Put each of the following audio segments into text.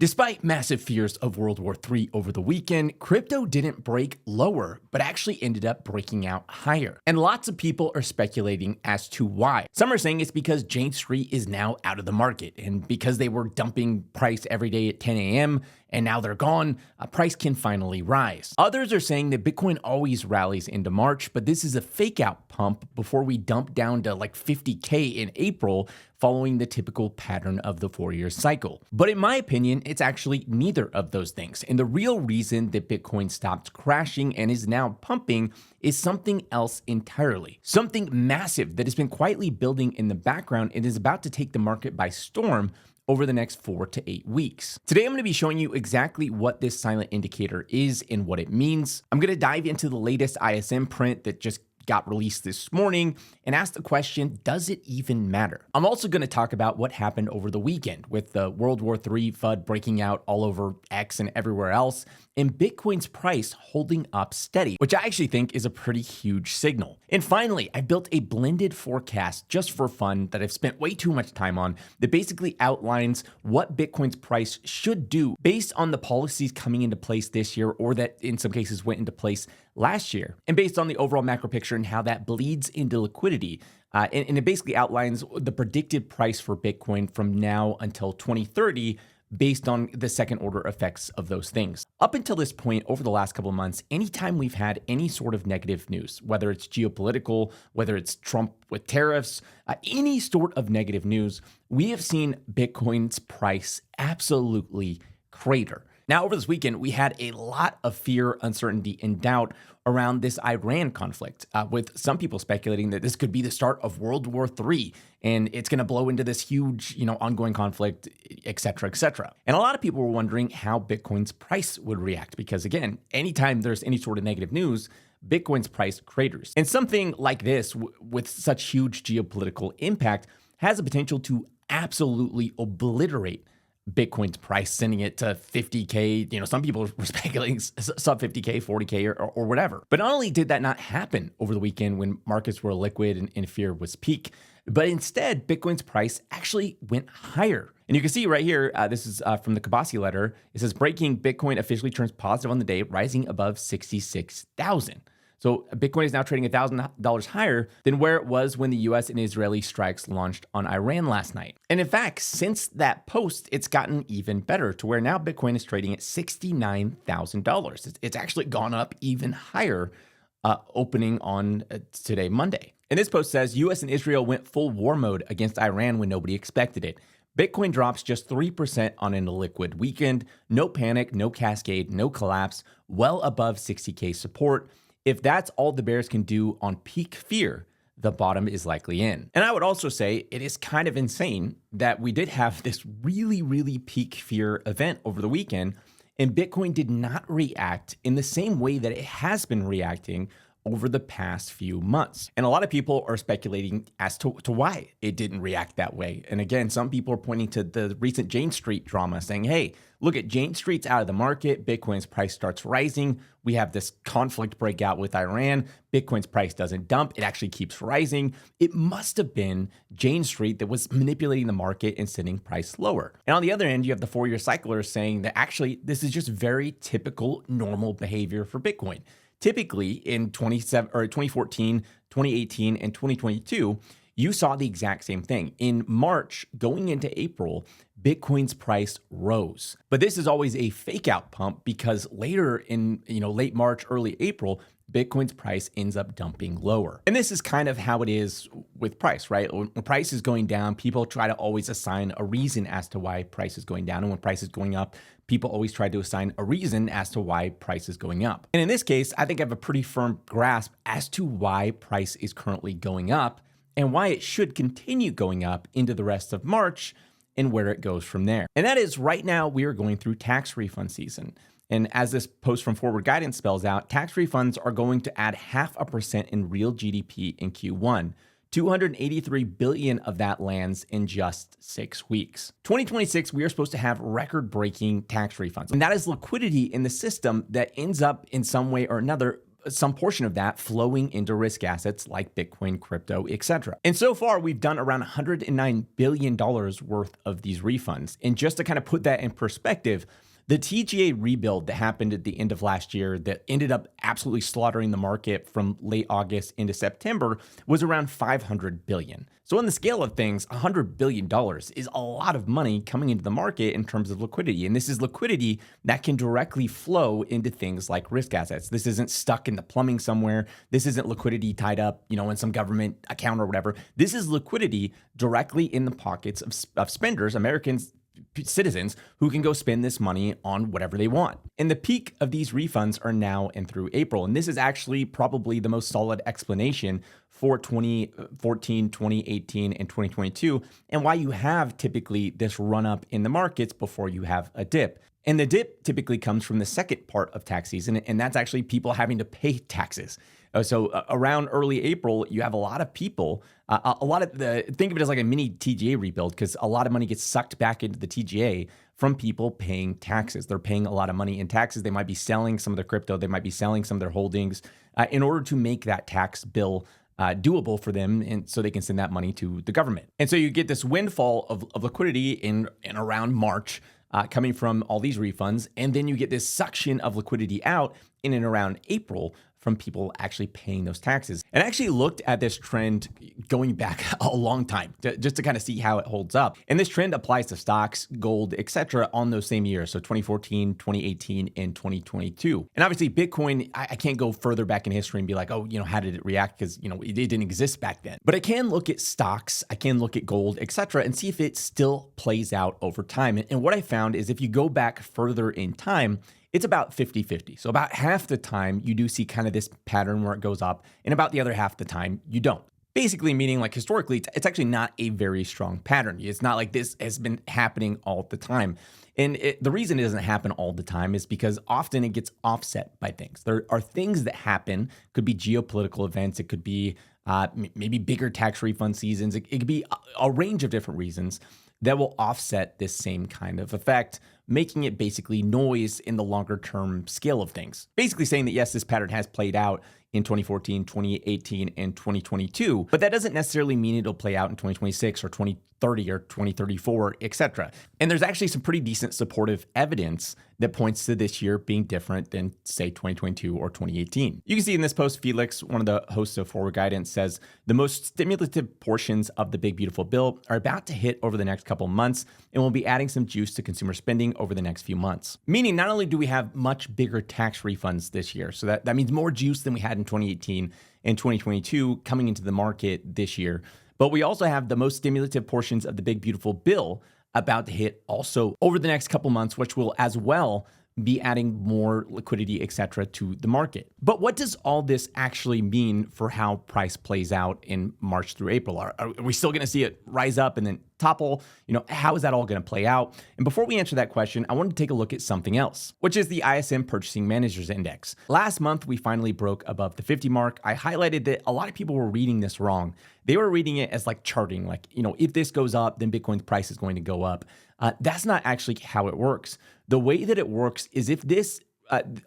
Despite massive fears of World War III over the weekend, crypto didn't break lower, but actually ended up breaking out higher. And lots of people are speculating as to why. Some are saying it's because Jane Street is now out of the market, and because they were dumping price every day at 10 a.m., and now they're gone, a price can finally rise. Others are saying that Bitcoin always rallies into March, but this is a fake out pump before we dump down to like 50K in April, following the typical pattern of the 4-year cycle. But in my opinion, it's actually neither of those things. And the real reason that Bitcoin stopped crashing and is now pumping is something else entirely. Something massive that has been quietly building in the background and is about to take the market by storm over the next 4 to 8 weeks. Today, I'm going to be showing you exactly what this silent indicator is and what it means. I'm going to dive into the latest ISM print that just got released this morning and ask the question, does it even matter? I'm also going to talk about what happened over the weekend with the World War III FUD breaking out all over X and everywhere else, and Bitcoin's price holding up steady, which I actually think is a pretty huge signal. And finally, I built a blended forecast just for fun that I've spent way too much time on that basically outlines what Bitcoin's price should do based on the policies coming into place this year, or that in some cases went into place last year, and based on the overall macro picture and how that bleeds into liquidity. And it basically outlines the predicted price for Bitcoin from now until 2030 based on the second order effects of those things. Up until this point, over the last couple of months, anytime we've had any sort of negative news, whether it's geopolitical, whether it's Trump with tariffs, any sort of negative news, we have seen Bitcoin's price absolutely crater. Now, over this weekend, we had a lot of fear, uncertainty, and doubt around this Iran conflict, with some people speculating that this could be the start of World War III, and it's going to blow into this huge, ongoing conflict, et cetera, et cetera. And a lot of people were wondering how Bitcoin's price would react, because again, anytime there's any sort of negative news, Bitcoin's price craters. And something like this, with such huge geopolitical impact, has the potential to absolutely obliterate Bitcoin's price, sending it to 50K. Some people were speculating sub 50K, 40K, or whatever. But not only did that not happen over the weekend when markets were liquid and fear was peak, but instead, Bitcoin's price actually went higher. And you can see right here, this is from the Kabasi letter. It says, breaking, Bitcoin officially turns positive on the day, rising above 66,000. So Bitcoin is now trading $1,000 higher than where it was when the US and Israeli strikes launched on Iran last night. And in fact, since that post, it's gotten even better to where now Bitcoin is trading at $69,000. It's actually gone up even higher opening on today, Monday. And this post says, US and Israel went full war mode against Iran when nobody expected it. Bitcoin drops just 3% on an illiquid weekend. No panic, no cascade, no collapse, well above 60K support. If that's all the bears can do on peak fear, the bottom is likely in. And I would also say it is kind of insane that we did have this really, really peak fear event over the weekend, and Bitcoin did not react in the same way that it has been reacting over the past few months. And a lot of people are speculating as to why it didn't react that way. And again, some people are pointing to the recent Jane Street drama, saying, hey, look at Jane Street's out of the market, Bitcoin's price starts rising, we have this conflict break out with Iran, Bitcoin's price doesn't dump, it actually keeps rising. It must have been Jane Street that was manipulating the market and sending price lower. And on the other end, you have the 4-year cyclers saying that actually this is just very typical normal behavior for Bitcoin. Typically in 2014, 2018, and 2022, you saw the exact same thing. In March, going into April, Bitcoin's price rose. But this is always a fake out pump, because later in late March, early April, Bitcoin's price ends up dumping lower. And this is kind of how it is with price, right? When price is going down, people try to always assign a reason as to why price is going down. And when price is going up, people always try to assign a reason as to why price is going up. And in this case, I think I have a pretty firm grasp as to why price is currently going up and why it should continue going up into the rest of March and where it goes from there. And that is, right now we are going through tax refund season. And as this post from Forward Guidance spells out, tax refunds are going to add 0.5% in real GDP in Q1. 283 billion of that lands in just 6 weeks. 2026, we are supposed to have record-breaking tax refunds. And that is liquidity in the system that ends up in some way or another some portion of that flowing into risk assets like Bitcoin, crypto, etc. And so far, we've done around $109 billion worth of these refunds. And just to kind of put that in perspective, the TGA rebuild that happened at the end of last year that ended up absolutely slaughtering the market from late August into September was around 500 billion. So on the scale of things, $100 billion is a lot of money coming into the market in terms of liquidity. And this is liquidity that can directly flow into things like risk assets. This isn't stuck in the plumbing somewhere. This isn't liquidity tied up, in some government account or whatever. This is liquidity directly in the pockets of spenders, Americans, citizens who can go spend this money on whatever they want. And the peak of these refunds are now and through April. And this is actually probably the most solid explanation for 2014, 2018, and 2022, and why you have typically this run up in the markets before you have a dip. And the dip typically comes from the second part of tax season, and that's actually people having to pay taxes. So around early April, you have a lot of people, think of it as like a mini TGA rebuild, because a lot of money gets sucked back into the TGA from people paying taxes. They're paying a lot of money in taxes. They might be selling some of their crypto. They might be selling some of their holdings in order to make that tax bill doable for them, and so they can send that money to the government. And so you get this windfall of liquidity in around March, coming from all these refunds, and then you get this suction of liquidity out in and around April from people actually paying those taxes. And I actually looked at this trend going back a long time just to kind of see how it holds up. And this trend applies to stocks, gold, etc. on those same years. So 2014, 2018, and 2022. And obviously Bitcoin, I can't go further back in history and be like, how did it react? Because, it didn't exist back then. But I can look at stocks, I can look at gold, etc. and see if it still plays out over time. And what I found is if you go back further in time, it's about 50-50. So about half the time you do see kind of this pattern where it goes up, and about the other half the time you don't. Basically meaning like historically, it's actually not a very strong pattern. It's not like this has been happening all the time. And the reason it doesn't happen all the time is because often it gets offset by things. There are things that happen, could be geopolitical events, it could be maybe bigger tax refund seasons, it could be a range of different reasons that will offset this same kind of effect, making it basically noise in the longer term scale of things. Basically saying that yes, this pattern has played out in 2014, 2018, and 2022, but that doesn't necessarily mean it'll play out in 2026 or 2030 or 2034, etc. And there's actually some pretty decent supportive evidence that points to this year being different than, say, 2022 or 2018. You can see in this post, Felix, one of the hosts of Forward Guidance, says the most stimulative portions of the Big Beautiful Bill are about to hit over the next couple months, and we'll be adding some juice to consumer spending over the next few months. Meaning not only do we have much bigger tax refunds this year, so that means more juice than we had in 2018 and 2022 coming into the market this year, but we also have the most stimulative portions of the Big Beautiful Bill about to hit also over the next couple months, which will as well be adding more liquidity, etc., to the market. But what does all this actually mean for how price plays out in March through April? Are we still going to see it rise up and then topple? How is that all going to play out? And before we answer that question, I wanted to take a look at something else, which is the ISM Purchasing Managers Index. Last month, we finally broke above the 50 mark. I highlighted that a lot of people were reading this wrong. They were reading it as like charting, like, if this goes up, then Bitcoin's price is going to go up. That's not actually how it works. The way that it works is if this,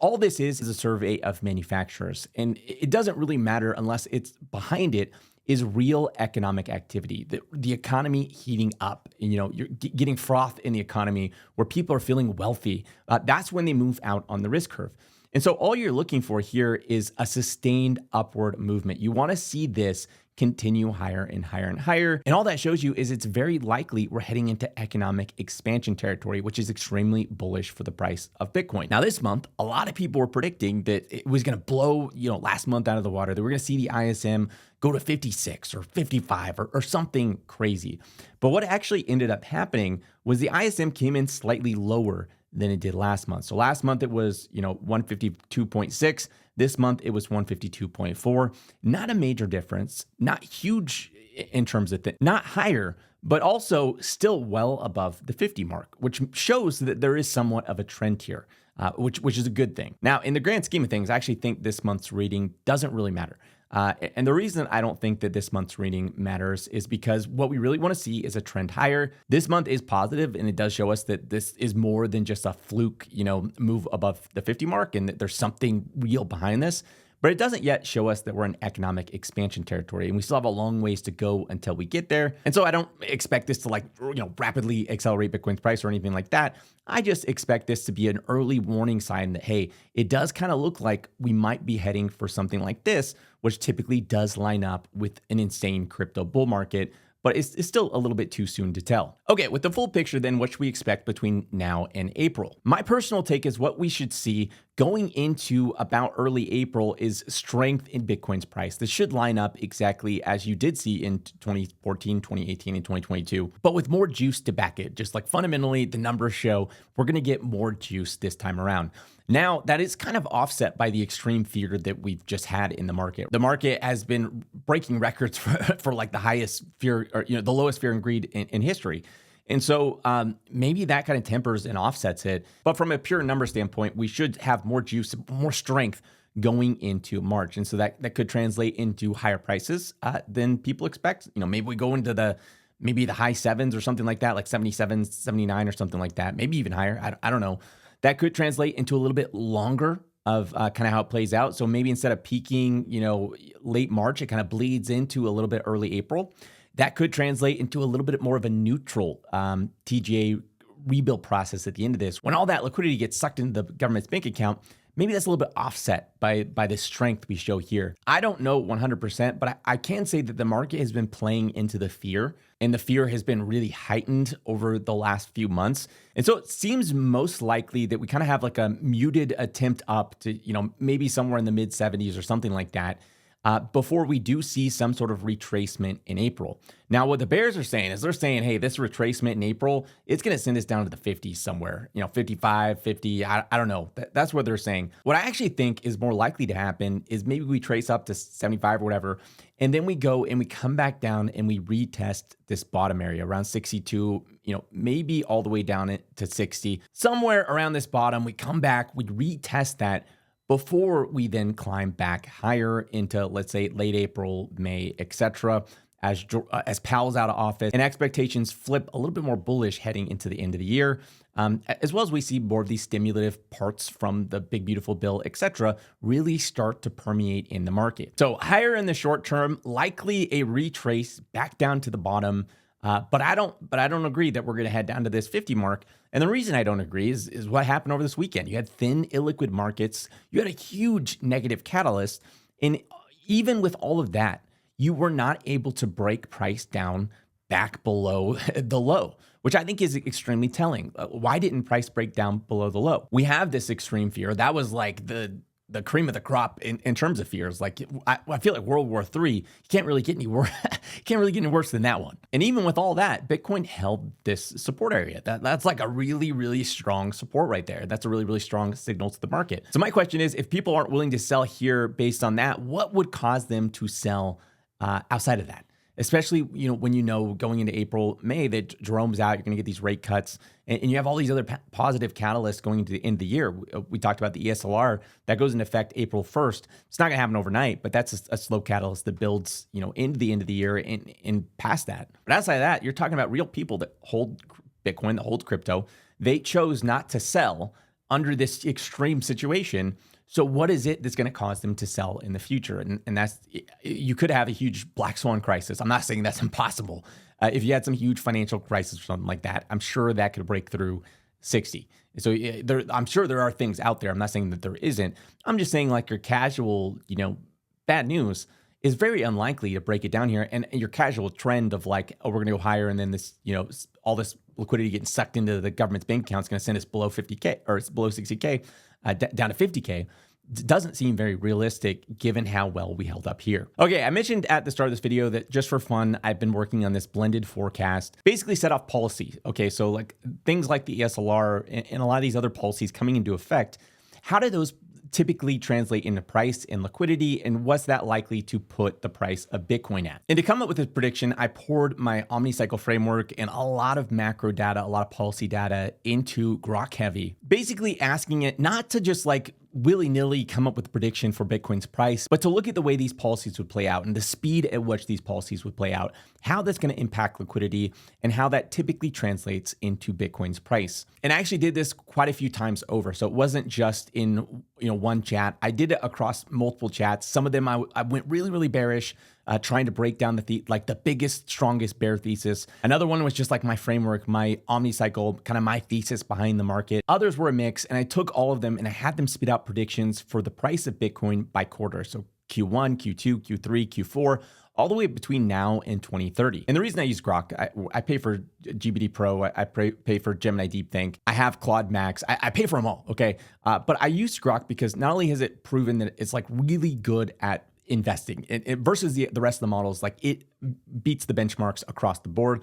all this is a survey of manufacturers, and it doesn't really matter unless it's behind it is real economic activity, the economy heating up, and you're getting froth in the economy where people are feeling wealthy. That's when they move out on the risk curve. And so all you're looking for here is a sustained upward movement. You want to see this continue higher and higher and higher. And all that shows you is it's very likely we're heading into economic expansion territory, which is extremely bullish for the price of Bitcoin. Now, this month, a lot of people were predicting that it was going to blow, last month out of the water, that we're going to see the ISM go to 56 or 55 or something crazy. But what actually ended up happening was the ISM came in slightly lower than it did last month. So last month it was, 152.6. This month it was 152.4. Not a major difference, not huge in terms of not higher, but also still well above the 50 mark, which shows that there is somewhat of a trend here, which is a good thing. Now, in the grand scheme of things, I actually think this month's reading doesn't really matter. And the reason I don't think that this month's reading matters is because what we really want to see is a trend higher. This month is positive, and it does show us that this is more than just a fluke, move above the 50 mark, and that there's something real behind this. but it doesn't yet show us that we're in economic expansion territory, and we still have a long ways to go until we get there. And so I don't expect this to rapidly accelerate Bitcoin's price or anything like that. I just expect this to be an early warning sign that, hey, it does kind of look like we might be heading for something like this, which typically does line up with an insane crypto bull market, but it's still a little bit too soon to tell. Okay, with the full picture then, what should we expect between now and April? My personal take is what we should see going into about early April is strength in Bitcoin's price. This should line up exactly as you did see in 2014, 2018, and 2022, but with more juice to back it. Just like fundamentally, the numbers show we're gonna get more juice this time around. Now, that is kind of offset by the extreme fear that we've just had in the market. The market has been breaking records for like the highest fear, or the lowest fear and greed in history. And so maybe that kind of tempers and offsets it. But from a pure number standpoint, we should have more juice, more strength going into March. And so that could translate into higher prices than people expect. Maybe we go into maybe the high sevens or something like that, like 77, 79 or something like that, maybe even higher. I don't know. That could translate into a little bit longer of kind of how it plays out. So maybe instead of peaking, late March, it kind of bleeds into a little bit early April. That could translate into a little bit more of a neutral TGA rebuild process at the end of this. When all that liquidity gets sucked into the government's bank account, maybe that's a little bit offset by the strength we show here. I don't know 100%, but I can say that the market has been playing into the fear, and the fear has been really heightened over the last few months. And so it seems most likely that we kind of have like a muted attempt up to, maybe somewhere in the mid 70s or something like that, before we do see some sort of retracement in April. Now, what the bears are saying is they're saying, hey, this retracement in April, it's going to send us down to the 50s somewhere, 55, 50, I don't know. That's what they're saying. What I actually think is more likely to happen is maybe we trace up to 75 or whatever, and then we go and we come back down and we retest this bottom area around 62, maybe all the way down to 60. Somewhere around this bottom, we come back, we retest that, before we then climb back higher into, let's say, late April, May, etc., as Powell's out of office and expectations flip a little bit more bullish heading into the end of the year, as well as we see more of these stimulative parts from the big beautiful bill, etc., really start to permeate in the market. So higher in the short term, likely a retrace back down to the bottom. But I don't agree that we're going to head down to this 50 mark. And the reason I don't agree is what happened over this weekend. You had thin, illiquid markets. You had a huge negative catalyst. And even with all of that, you were not able to break price down back below the low, which I think is extremely telling. Why didn't price break down below the low? We have this extreme fear. That was like the cream of the crop in terms of fears. Like I feel like World War III, you can't really get any worse. Can't really get any worse than that one. And even with all that, Bitcoin held this support area. That's like a really, really strong support right there. That's a really, really strong signal to the market. So my question is, if people aren't willing to sell here based on that, what would cause them to sell outside of that? Especially, when going into April, May, that Jerome's out, you're going to get these rate cuts, and you have all these other positive catalysts going into the end of the year. We talked about the ESLR that goes into effect April 1st. It's not going to happen overnight, but that's a slow catalyst that builds, into the end of the year and past that. But outside of that, you're talking about real people that hold Bitcoin, that hold crypto. They chose not to sell under this extreme situation. So what is it that's going to cause them to sell in the future? And that's, you could have a huge black swan crisis. I'm not saying that's impossible. If you had some huge financial crisis or something like that, I'm sure that could break through 60. So I'm sure there are things out there. I'm not saying that there isn't. I'm just saying like your casual, bad news is very unlikely to break it down here. And your casual trend of like, oh, we're going to go higher, and then this, all this liquidity getting sucked into the government's bank account is going to send us below 50K or it's below 60K. Down to 50K, doesn't seem very realistic given how well we held up here. Okay, I mentioned at the start of this video that just for fun, I've been working on this blended forecast, basically set off policy. Okay, so like things like the ESLR and a lot of these other policies coming into effect, how do those typically translate into price and liquidity, and what's that likely to put the price of Bitcoin at? And to come up with this prediction, I poured my omni-cycle framework and a lot of macro data, a lot of policy data into Grok Heavy, basically asking it not to just like willy-nilly come up with a prediction for Bitcoin's price, but to look at the way these policies would play out and the speed at which these policies would play out, how that's going to impact liquidity, and how that typically translates into Bitcoin's price. And I actually did this quite a few times over. So it wasn't just in one chat. I did it across multiple chats. Some of them I went really, really bearish, trying to break down the biggest, strongest bear thesis. Another one was just like my framework, my omni cycle, kind of my thesis behind the market. Others were a mix, and I took all of them and I had them spit out predictions for the price of Bitcoin by quarter. So Q1, Q2, Q3, Q4, all the way between now and 2030. And the reason I use Grok, I pay for GPT Pro, I pay for Gemini DeepThink, I have Claude Max, I pay for them all, okay? But I use Grok because not only has it proven that it's like really good at investing versus the rest of the models, like it beats the benchmarks across the board.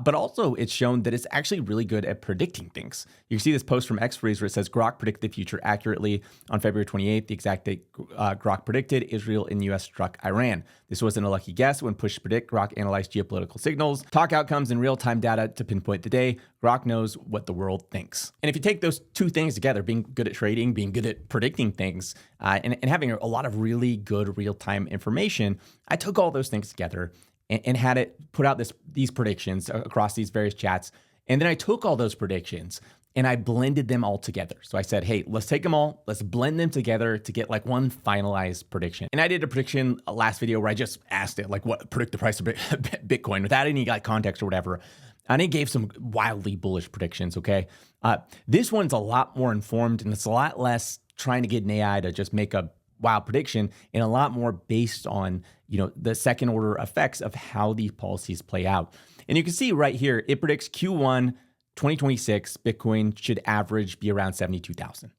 But also it's shown that it's actually really good at predicting things. You can see this post from XFreeze where it says Grok predicted the future accurately on February 28th, the exact date Grok predicted Israel and US struck Iran. This wasn't a lucky guess. When pushed to predict, Grok analyzed geopolitical signals, talk outcomes and real-time data to pinpoint the day. Grok knows what the world thinks. And if you take those two things together, being good at trading, being good at predicting things, and having a lot of really good real-time information, I took all those things together and had it put out these predictions across these various chats. And then I took all those predictions and I blended them all together. So I said, hey, let's take them all, let's blend them together to get like one finalized prediction. And I did a prediction last video where I just asked it, like, what predict the price of Bitcoin without any like context or whatever. And it gave some wildly bullish predictions, okay? This one's a lot more informed and it's a lot less trying to get an AI to just make a wild prediction and a lot more based on, the second order effects of how these policies play out. And you can see right here, it predicts Q1 2026, Bitcoin should average be around 72,000.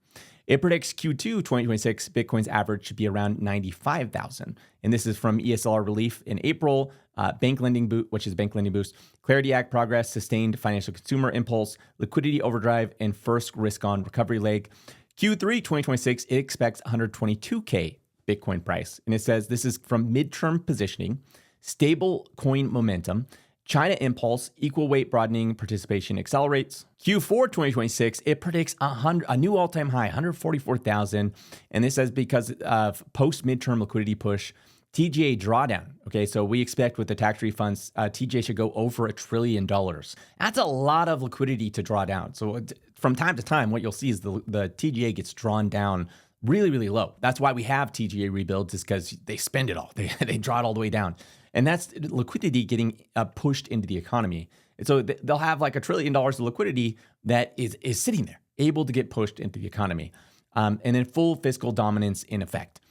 It predicts Q2 2026, Bitcoin's average should be around 95,000. And this is from ESLR relief in April, Bank Lending Boost, which is Bank Lending Boost, Clarity Act progress, sustained financial consumer impulse, liquidity overdrive, and first risk on recovery leg. Q3 2026, it expects 122K Bitcoin price. And it says this is from midterm positioning, stable coin momentum, China impulse, equal weight broadening, participation accelerates. Q4 2026, it predicts a new all-time high, 144,000. And this says because of post-midterm liquidity push, TGA drawdown. Okay, so we expect with the tax refunds, TGA should go over $1 trillion. That's a lot of liquidity to draw down. So from time to time, what you'll see is the TGA gets drawn down really, really low. That's why we have TGA rebuilds, is because they spend it all. They draw it all the way down. And that's liquidity getting pushed into the economy. And so they'll have like $1 trillion of liquidity that is sitting there, able to get pushed into the economy. And then full fiscal dominance in effect.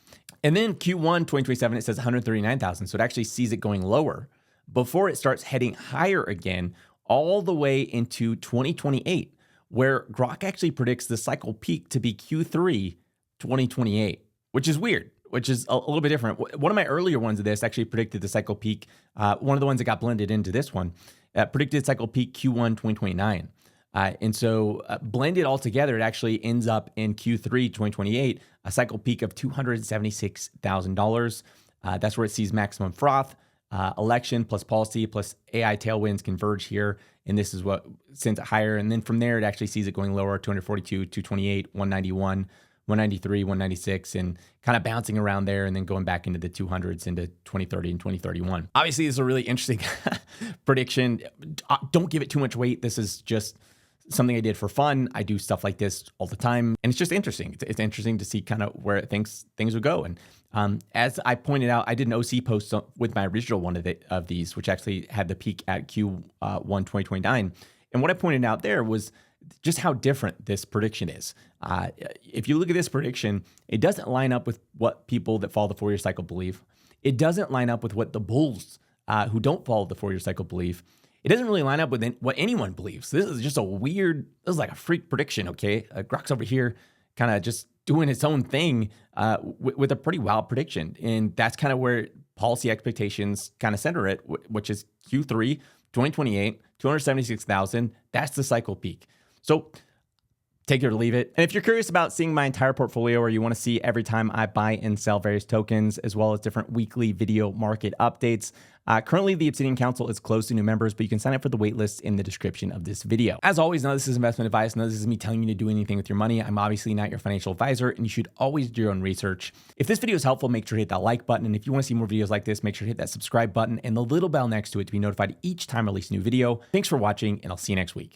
And then Q1 2027, it says 139,000. So it actually sees it going lower before it starts heading higher again, all the way into 2028, where Grok actually predicts the cycle peak to be Q3 2028, which is weird, which is a little bit different. One of my earlier ones of this actually predicted the cycle peak. One of the ones that got blended into this one predicted cycle peak Q1 2029. And so blended all together, it actually ends up in Q3 2028, a cycle peak of $276,000. That's where it sees maximum froth. Election plus policy plus AI tailwinds converge here. And this is what sends it higher. And then from there, it actually sees it going lower, 242, 228, 191, 193, 196, and kind of bouncing around there and then going back into the 200s into 2030 and 2031. Obviously, this is a really interesting prediction. Don't give it too much weight. This is just something I did for fun. I do stuff like this all the time, and it's just interesting. It's interesting to see kind of where things would go. And as I pointed out, I did an OC post with my original one of these, which actually had the peak at Q1 2029. And what I pointed out there was just how different this prediction is. If you look at this prediction, it doesn't line up with what people that follow the 4-year cycle believe. It doesn't line up with what the bulls who don't follow the 4-year cycle believe. It doesn't really line up with what anyone believes. This is just this is like a freak prediction, okay? Grok's over here kind of just doing its own thing with a pretty wild prediction. And that's kind of where policy expectations kind of center it, which is Q3 2028, 276,000. That's the cycle peak. So take it or leave it. And if you're curious about seeing my entire portfolio, or you want to see every time I buy and sell various tokens, as well as different weekly video market updates, currently the Obsidian Council is closed to new members, but you can sign up for the waitlist in the description of this video. As always, none of this is investment advice. None of this is me telling you to do anything with your money. I'm obviously not your financial advisor, and you should always do your own research. If this video is helpful, make sure to hit that like button. And if you want to see more videos like this, make sure to hit that subscribe button and the little bell next to it to be notified each time I release a new video. Thanks for watching, and I'll see you next week.